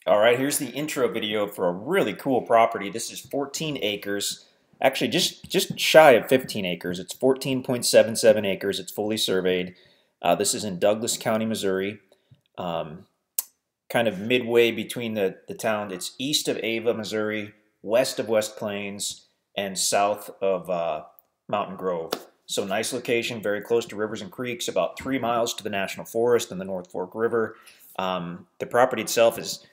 All right, here's the intro video for a really cool property. This is 14 acres, actually just shy of 15 acres. It's 14.77 acres. It's fully surveyed. This is in Douglas County, Missouri, um, kind of midway between the town. It's east of Ava, Missouri, west of West Plains, and south of Mountain Grove. So nice location, very close to rivers and creeks, about 3 miles to the National Forest and the North Fork River. The property itself is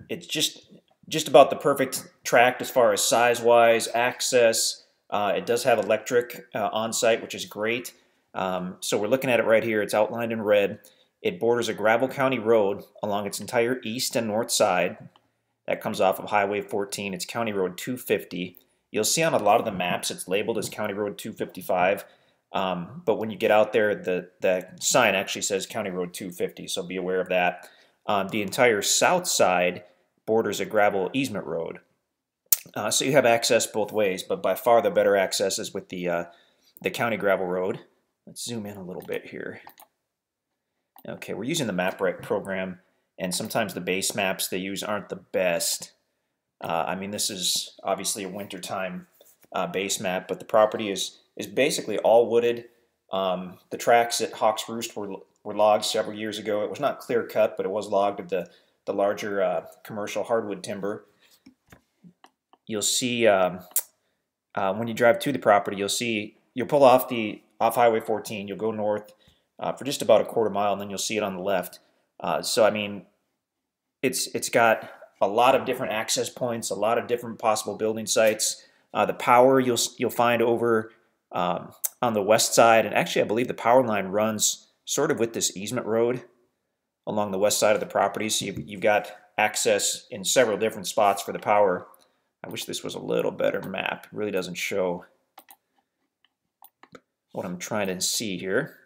it's just about the perfect tract as far as size-wise, access. It does have electric on site, which is great. So we're looking at it right here. It's outlined in red. It borders a gravel county road along its entire east and north side. That comes off of Highway 14. It's County Road 250. You'll see on a lot of the maps it's labeled as County Road 255. But when you get out there, the sign actually says County Road 250, so be aware of that. The entire south side borders a gravel easement road. So you have access both ways, but by far the better access is with the county gravel road. Let's zoom in a little bit here. Okay, we're using the MapRec program, and sometimes the base maps they use aren't the best. I mean, this is obviously a wintertime base map, but the property is basically all wooded. The tracks at Hawks Roost were logged several years ago. It was not clear cut, but it was logged of the larger commercial hardwood timber. You'll see when you drive to the property, you'll pull off Highway 14. You'll go north for just about a quarter mile, and then you'll see it on the left. So I mean, it's got a lot of different access points, a lot of different possible building sites. The power you'll find over on the west side, and actually I believe the power line runs sort of with this easement road along the west side of the property. So you've got access in several different spots for the power. I wish this was a little better map. It really doesn't show what I'm trying to see here.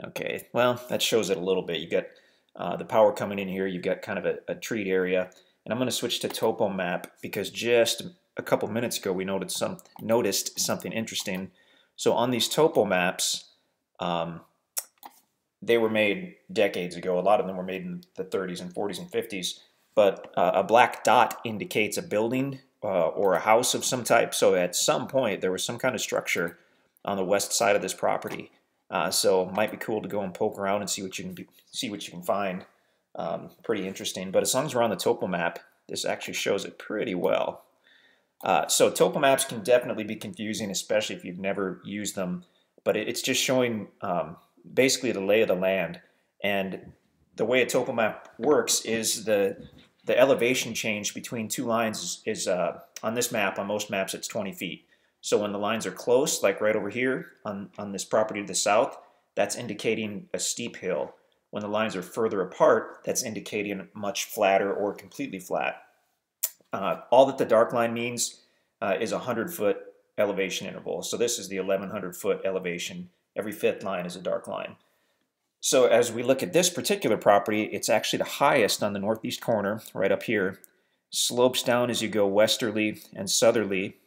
Okay, well, that shows it a little bit. You've got the power coming in here. You've got kind of a treed area. And I'm going to switch to topo map because just a couple minutes ago we noticed something interesting. So on these topo maps, they were made decades ago. A lot of them were made in the 30s and 40s and 50s. But a black dot indicates a building or a house of some type. So at some point there was some kind of structure on the west side of this property. So it might be cool to go and poke around and see what you can find. Pretty interesting. But as long as we're on the topo map, this actually shows it pretty well. So topo maps can definitely be confusing, especially if you've never used them. But it's just showing basically the lay of the land. And the way a topo map works is the elevation change between two lines is on this map, on most maps, it's 20 feet. So when the lines are close, like right over here on this property to the south, that's indicating a steep hill. When the lines are further apart, that's indicating much flatter or completely flat. All that the dark line means is a 100-foot elevation interval. So this is the 1,100-foot elevation. Every fifth line is a dark line. So as we look at this particular property, it's actually the highest on the northeast corner, right up here. Slopes down as you go westerly and southerly,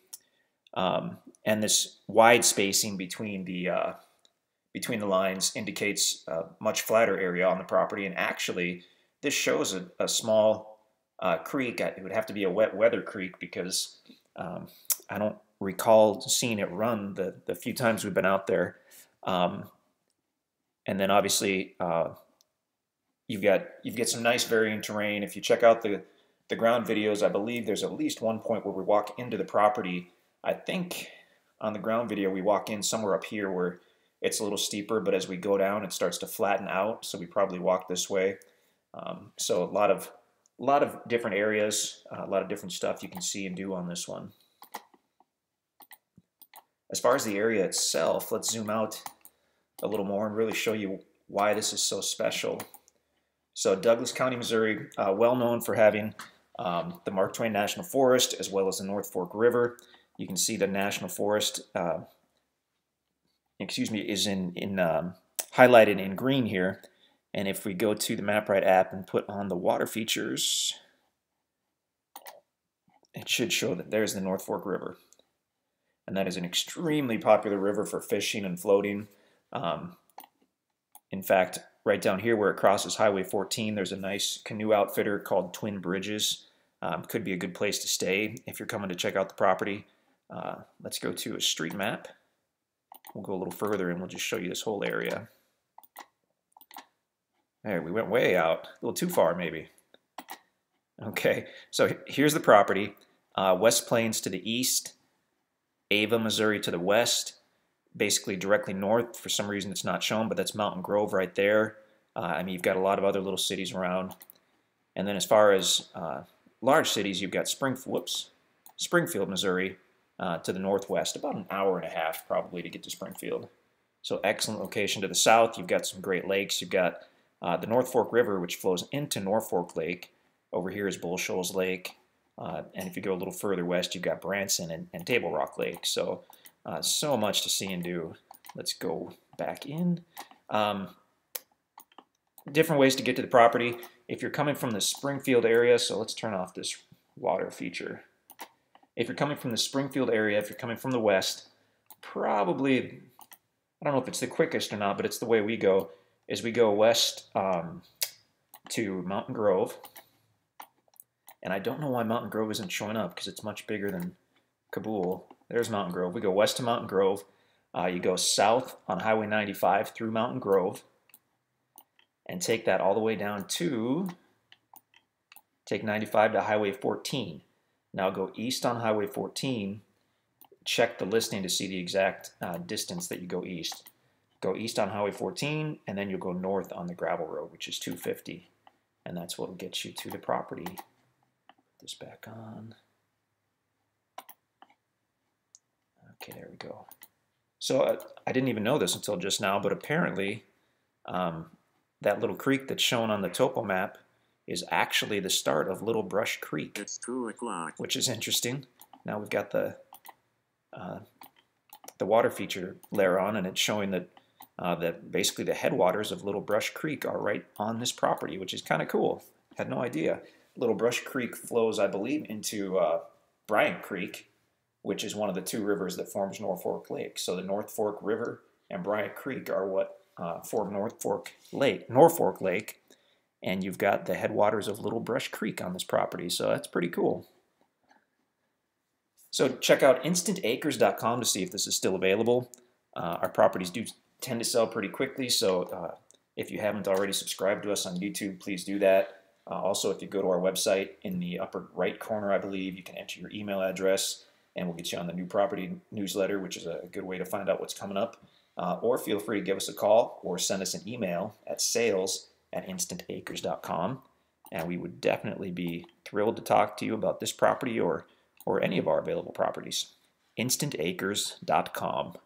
and this wide spacing between the lines indicates a much flatter area on the property. And actually, this shows a small creek. It would have to be a wet weather creek because I don't recall seeing it run the few times we've been out there. And then obviously you've got some nice varying terrain. If you check out the ground videos, I believe there's at least one point where we walk into the property. I think on the ground video we walk in somewhere up here where it's a little steeper, but as we go down it starts to flatten out, so we probably walk this way. So a lot of different areas, a lot of different stuff you can see and do on this one. As far as the area itself, let's zoom out a little more and really show you why this is so special. So Douglas County, Missouri, well known for having the Mark Twain National Forest as well as the North Fork River. You can see the National Forest, is highlighted in green here. And if we go to the MapRight app and put on the water features, it should show that there's the North Fork River. And that is an extremely popular river for fishing and floating. In fact, right down here where it crosses Highway 14, there's a nice canoe outfitter called Twin Bridges. Could be a good place to stay if you're coming to check out the property. Let's go to a street map. We'll go a little further and we'll just show you this whole area. There, we went way out, a little too far maybe. Okay, so here's the property. West Plains to the east, Ava, Missouri to the west, basically directly north. For some reason it's not shown, but that's Mountain Grove right there. I mean, you've got a lot of other little cities around. And then as far as large cities, you've got Springfield, Missouri to the northwest, about an hour and a half probably to get to Springfield. So excellent location to the south. You've got some great lakes. You've got the North Fork River, which flows into Norfolk Lake. Over here is Bull Shoals Lake. And if you go a little further west, you've got Branson and Table Rock Lake. So, so much to see and do. Let's go back in. Different ways to get to the property. If you're coming from the Springfield area, so let's turn off this water feature. If you're coming from the Springfield area, if you're coming from the west, probably, I don't know if it's the quickest or not, but it's the way we go, is we go west to Mountain Grove. And I don't know why Mountain Grove isn't showing up because it's much bigger than Kabul. There's Mountain Grove. We go west to Mountain Grove. You go south on Highway 95 through Mountain Grove and take that all the way down to, take 95 to Highway 14. Now go east on Highway 14. Check the listing to see the exact distance that you go east. Go east on Highway 14 and then you'll go north on the gravel road, which is 250. And that's what will get you to the property. This back on. Okay, there we go. So I didn't even know this until just now, but apparently that little creek that's shown on the topo map is actually the start of Little Brush Creek. It's 2 o'clock. Which is interesting. Now we've got the water feature layer on, and it's showing that that basically the headwaters of Little Brush Creek are right on this property, which is kind of cool. Had no idea. Little Brush Creek flows, I believe, into Bryant Creek, which is one of the two rivers that forms Norfolk Lake. So the North Fork River and Bryant Creek are what form Norfolk Lake, and you've got the headwaters of Little Brush Creek on this property, so that's pretty cool. So check out InstantAcres.com to see if this is still available. Our properties do tend to sell pretty quickly, so if you haven't already subscribed to us on YouTube, please do that. Also, if you go to our website, in the upper right corner, I believe, you can enter your email address, and we'll get you on the new property newsletter, which is a good way to find out what's coming up. Or feel free to give us a call or send us an email at sales@instantacres.com, and we would definitely be thrilled to talk to you about this property or any of our available properties. InstantAcres.com.